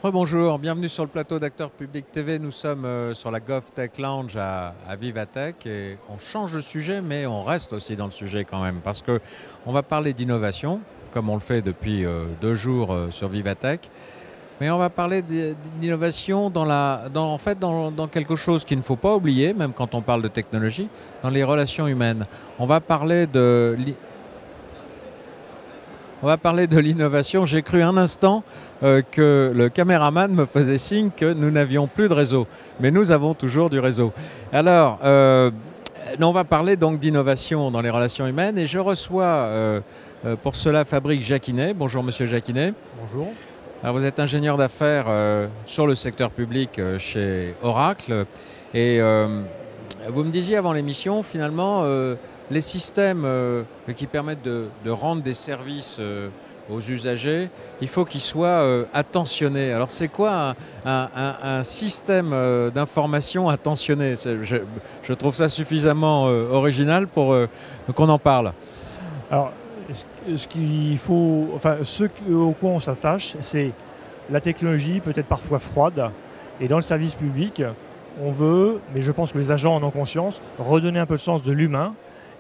Rebonjour, bienvenue sur le plateau d'Acteurs Publics TV. Nous sommes sur la GovTech Lounge à Vivatech et on change de sujet, mais on reste aussi dans le sujet quand même parce que on va parler d'innovation, comme on le fait depuis 2 jours sur Vivatech. Mais on va parler d'innovation dans quelque chose qu'il ne faut pas oublier, même quand on parle de technologie, dans les relations humaines. On va parler de l'innovation. J'ai cru un instant que le caméraman me faisait signe que nous n'avions plus de réseau. Mais nous avons toujours du réseau. Alors, on va parler donc d'innovation dans les relations humaines et je reçois pour cela Fabrice Jacquinet. Bonjour Monsieur Jacquinet. Bonjour. Alors, vous êtes ingénieur d'affaires sur le secteur public chez Oracle. Et vous me disiez avant l'émission, finalement, les systèmes qui permettent de rendre des services aux usagers, il faut qu'ils soient attentionnés. Alors c'est quoi un système d'information attentionné? Je trouve ça suffisamment original pour qu'on en parle. Alors, ce qu'il faut, enfin, ce au quoi on s'attache, c'est la technologie peut-être parfois froide. Et dans le service public, on veut, mais je pense que les agents en ont conscience, redonner un peu le sens de l'humain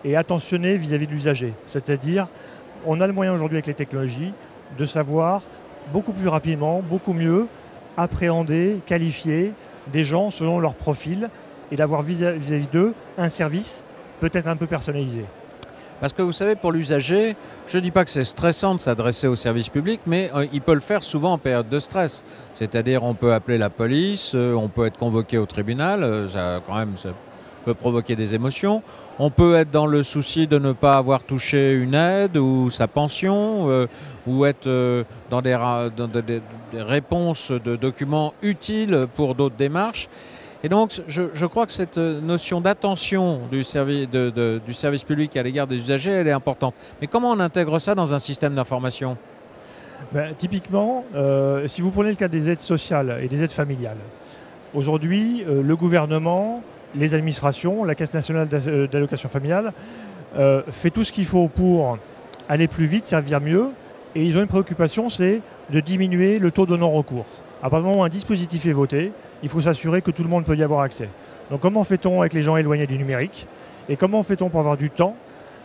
et attentionner vis-à-vis de l'usager. C'est-à-dire, on a le moyen aujourd'hui avec les technologies de savoir beaucoup plus rapidement, beaucoup mieux appréhender, qualifier des gens selon leur profil et d'avoir vis-à-vis d'eux un service peut-être un peu personnalisé. Parce que vous savez, pour l'usager, je ne dis pas que c'est stressant de s'adresser au service public, mais il peut le faire souvent en période de stress. C'est-à-dire, on peut appeler la police, on peut être convoqué au tribunal, ça peut provoquer des émotions. On peut être dans le souci de ne pas avoir touché une aide ou sa pension, ou être dans des réponses de documents utiles pour d'autres démarches. Et donc, je crois que cette notion d'attention du service public à l'égard des usagers, elle est importante. Mais comment on intègre ça dans un système d'information ? Typiquement, si vous prenez le cas des aides sociales et des aides familiales, aujourd'hui, le gouvernement, les administrations, la Caisse nationale d'allocation familiale, fait tout ce qu'il faut pour aller plus vite, servir mieux. Et ils ont une préoccupation, c'est de diminuer le taux de non-recours. À partir du moment où un dispositif est voté, il faut s'assurer que tout le monde peut y avoir accès. Donc comment fait-on avec les gens éloignés du numérique? Et comment fait-on pour avoir du temps?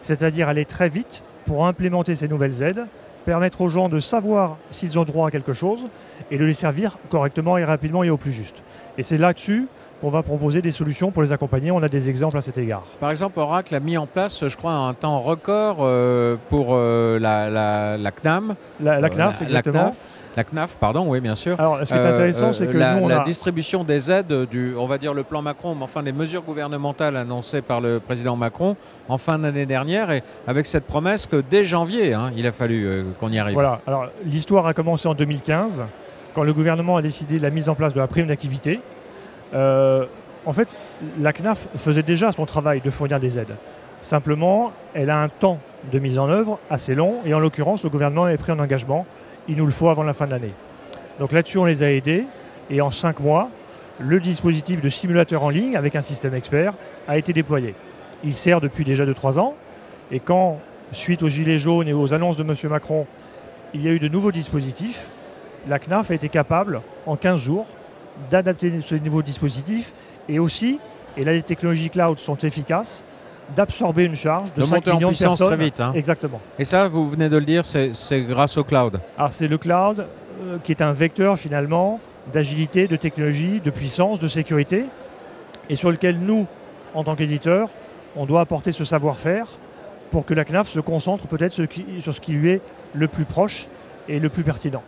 C'est-à-dire aller très vite pour implémenter ces nouvelles aides, permettre aux gens de savoir s'ils ont droit à quelque chose et de les servir correctement et rapidement et au plus juste. Et c'est là-dessus qu'on va proposer des solutions pour les accompagner. On a des exemples à cet égard. Par exemple, Oracle a mis en place, je crois, un temps record pour la CNAM. La CNAF, exactement. La CNAF, pardon, oui, bien sûr. Alors, ce qui est intéressant, c'est que la distribution des aides on va dire le plan Macron, mais enfin des mesures gouvernementales annoncées par le président Macron en fin d'année dernière, et avec cette promesse que dès janvier, il a fallu qu'on y arrive. Voilà. Alors, l'histoire a commencé en 2015, quand le gouvernement a décidé de la mise en place de la prime d'activité. En fait, la CNAF faisait déjà son travail de fournir des aides. Simplement, elle a un temps de mise en œuvre assez long, et en l'occurrence, le gouvernement avait pris un engagement. Il nous le faut avant la fin de l'année. Donc là-dessus, on les a aidés. Et en 5 mois, le dispositif de simulateur en ligne, avec un système expert, a été déployé. Il sert depuis déjà 2-3 ans. Et quand, suite aux Gilets jaunes et aux annonces de M. Macron, il y a eu de nouveaux dispositifs, la CNAF a été capable, en 15 jours, d'adapter ce nouveau dispositif. Et aussi, et là les technologies cloud sont efficaces, d'absorber une charge de 5 millions de personnes. Très vite. Exactement. Et ça, vous venez de le dire, c'est grâce au cloud. Alors c'est le cloud qui est un vecteur finalement d'agilité, de technologie, de puissance, de sécurité, et sur lequel nous, en tant qu'éditeurs, on doit apporter ce savoir-faire pour que la CNAF se concentre peut-être sur ce qui lui est le plus proche et le plus pertinent.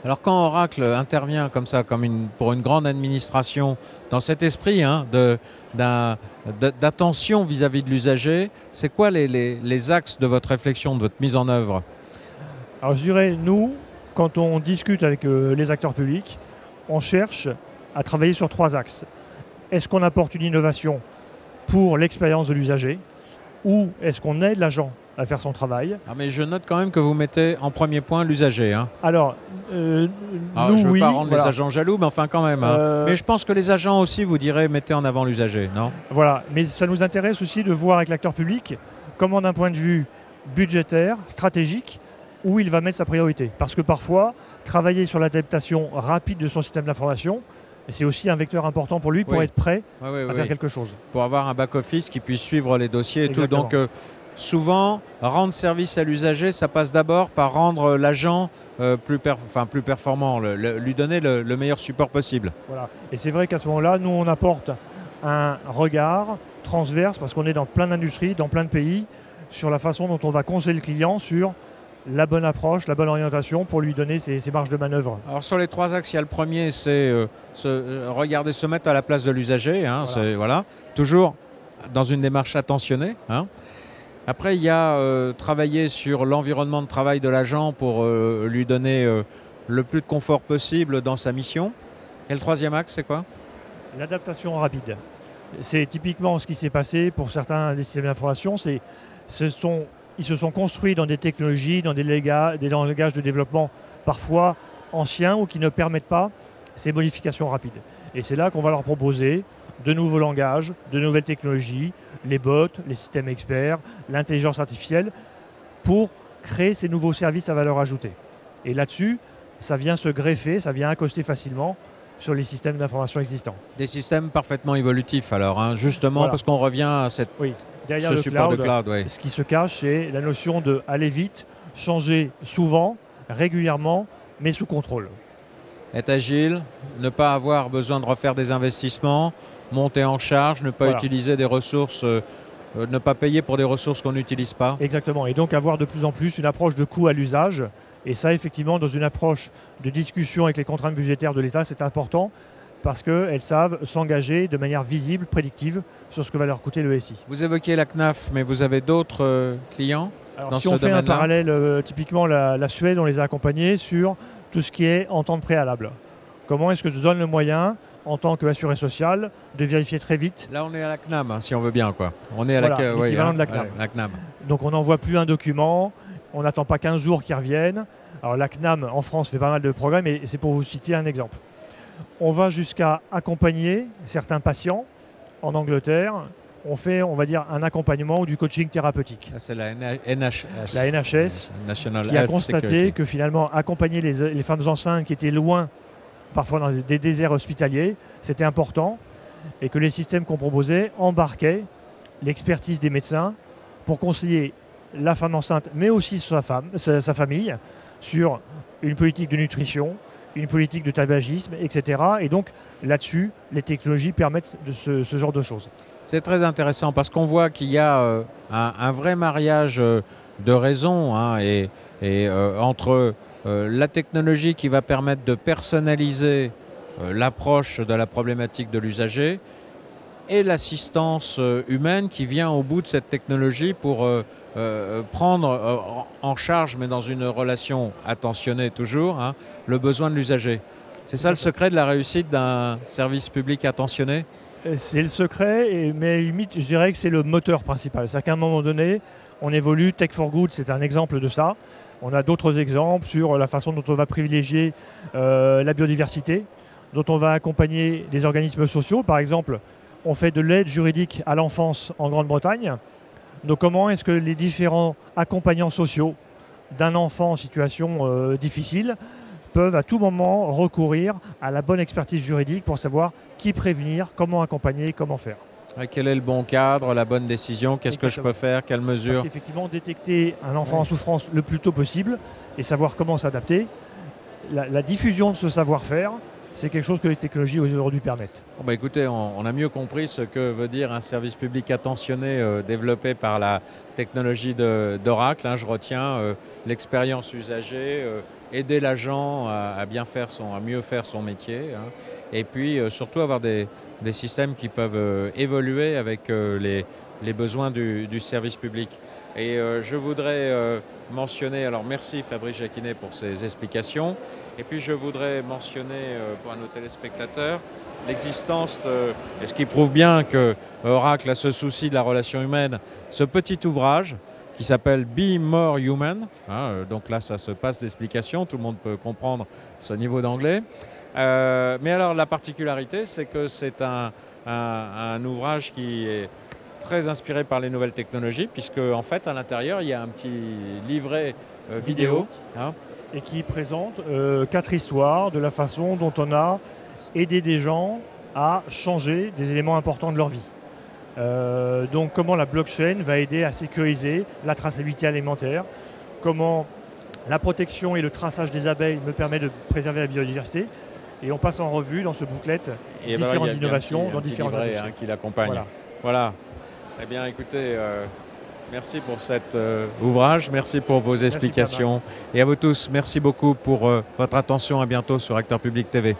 Alors quand Oracle intervient comme ça, pour une grande administration, dans cet esprit d'attention vis-à-vis de l'usager, c'est quoi les axes de votre réflexion, de votre mise en œuvre? Alors je dirais, nous, quand on discute avec les acteurs publics, on cherche à travailler sur 3 axes. Est-ce qu'on apporte une innovation pour l'expérience de l'usager, ou est-ce qu'on aide l'agent à faire son travail? Mais je note quand même que vous mettez en premier point l'usager. Alors, je ne veux pas rendre les agents jaloux, mais enfin quand même. Mais je pense que les agents aussi, vous direz, mettez en avant l'usager, non? Voilà, mais ça nous intéresse aussi de voir avec l'acteur public comment d'un point de vue budgétaire, stratégique, où il va mettre sa priorité. Parce que parfois, travailler sur l'adaptation rapide de son système d'information. Et c'est aussi un vecteur important pour lui pour être prêt à faire quelque chose. Pour avoir un back-office qui puisse suivre les dossiers et Exactement. tout. Donc, souvent, rendre service à l'usager, ça passe d'abord par rendre l'agent plus performant, lui donner le meilleur support possible. Voilà. Et c'est vrai qu'à ce moment-là, nous, on apporte un regard transverse, parce qu'on est dans plein d'industries, dans plein de pays, sur la façon dont on va conseiller le client sur la bonne approche, la bonne orientation pour lui donner ses marges de manœuvre. Alors sur les 3 axes, il y a le premier, c'est regarder, se mettre à la place de l'usager, hein, toujours dans une démarche attentionnée. Hein. Après, il y a travailler sur l'environnement de travail de l'agent pour lui donner le plus de confort possible dans sa mission. Et le 3e axe, c'est quoi? L'adaptation rapide. C'est typiquement ce qui s'est passé pour certains des systèmes d'information. Ils se sont construits dans des technologies, dans des langages de développement parfois anciens ou qui ne permettent pas ces modifications rapides. Et c'est là qu'on va leur proposer de nouveaux langages, de nouvelles technologies, les bots, les systèmes experts, l'intelligence artificielle, pour créer ces nouveaux services à valeur ajoutée. Et là-dessus, ça vient se greffer, ça vient accoster facilement sur les systèmes d'information existants. Des systèmes parfaitement évolutifs alors, hein, justement parce qu'on revient à derrière ce le support cloud, de cloud. Ce qui se cache, c'est la notion de aller vite, changer souvent, régulièrement, mais sous contrôle. Être agile, ne pas avoir besoin de refaire des investissements, monter en charge, ne pas utiliser des ressources, ne pas payer pour des ressources qu'on n'utilise pas. Exactement, et donc avoir de plus en plus une approche de coût à l'usage. Et ça, effectivement, dans une approche de discussion avec les contraintes budgétaires de l'État, c'est important parce qu'elles savent s'engager de manière visible, prédictive, sur ce que va leur coûter le SI. Vous évoquiez la CNAF, mais vous avez d'autres clients dans ce domaine-là? Si on fait un parallèle, typiquement la Suède, on les a accompagnés sur tout ce qui est entente préalable. Comment est-ce que je donne le moyen, en tant qu'assuré social, de vérifier très vite? Là, on est à la CNAM, hein, si on veut bien, quoi. On est à l'équivalent de la CNAM. La CNAM. Donc on n'envoie plus un document, on n'attend pas 15 jours qu'ils reviennent. Alors la CNAM, en France, fait pas mal de programmes, et c'est pour vous citer un exemple. On va jusqu'à accompagner certains patients. En Angleterre, on fait, on va dire, un accompagnement ou du coaching thérapeutique. C'est la NHS, qui a constaté que finalement, accompagner les femmes enceintes qui étaient loin, parfois dans des déserts hospitaliers, c'était important, et que les systèmes qu'on proposait embarquaient l'expertise des médecins pour conseiller la femme enceinte, mais aussi sa famille, sur une politique de nutrition, une politique de tabagisme, etc. Et donc, là-dessus, les technologies permettent de ce genre de choses. C'est très intéressant parce qu'on voit qu'il y a un vrai mariage de raisons entre la technologie qui va permettre de personnaliser l'approche de la problématique de l'usager et l'assistance humaine qui vient au bout de cette technologie pour prendre en charge, mais dans une relation attentionnée toujours, le besoin de l'usager. C'est ça le secret de la réussite d'un service public attentionné? C'est le secret, mais limite, je dirais que c'est le moteur principal. C'est qu'à un moment donné, on évolue. Tech for Good, c'est un exemple de ça. On a d'autres exemples sur la façon dont on va privilégier la biodiversité, dont on va accompagner des organismes sociaux. Par exemple, on fait de l'aide juridique à l'enfance en Grande-Bretagne. Donc comment est-ce que les différents accompagnants sociaux d'un enfant en situation difficile peuvent à tout moment recourir à la bonne expertise juridique pour savoir qui prévenir, comment accompagner, comment faire. Quel est le bon cadre, la bonne décision, qu'est-ce que je peux faire, quelles mesures? Parce qu'effectivement, détecter un enfant en souffrance le plus tôt possible et savoir comment s'adapter, la diffusion de ce savoir-faire, c'est quelque chose que les technologies aujourd'hui permettent. Bon, écoutez, on a mieux compris ce que veut dire un service public attentionné développé par la technologie d'Oracle. Je retiens l'expérience usagée, aider l'agent à mieux faire son métier, et puis surtout avoir des systèmes qui peuvent évoluer avec les besoins du service public. Et je voudrais mentionner, alors merci Fabrice Jacquinet pour ces explications, et puis je voudrais mentionner pour nos téléspectateurs l'existence, et ce qui prouve bien que Oracle a ce souci de la relation humaine, ce petit ouvrage qui s'appelle Be More Human. Donc là, ça se passe d'explications, tout le monde peut comprendre ce niveau d'anglais. Mais alors la particularité, c'est que c'est un ouvrage qui est très inspiré par les nouvelles technologies, puisque en fait à l'intérieur il y a un petit livret vidéo et qui présente 4 histoires de la façon dont on a aidé des gens à changer des éléments importants de leur vie. Donc comment la blockchain va aider à sécuriser la traçabilité alimentaire, comment la protection et le traçage des abeilles me permet de préserver la biodiversité. Et on passe en revue dans ce booklet différentes innovations dans différentes industries. Qui l'accompagne. Voilà. Eh bien, écoutez, merci pour cet ouvrage, merci pour vos explications. Et à vous tous, merci beaucoup pour votre attention. À bientôt sur Acteurs Publics TV.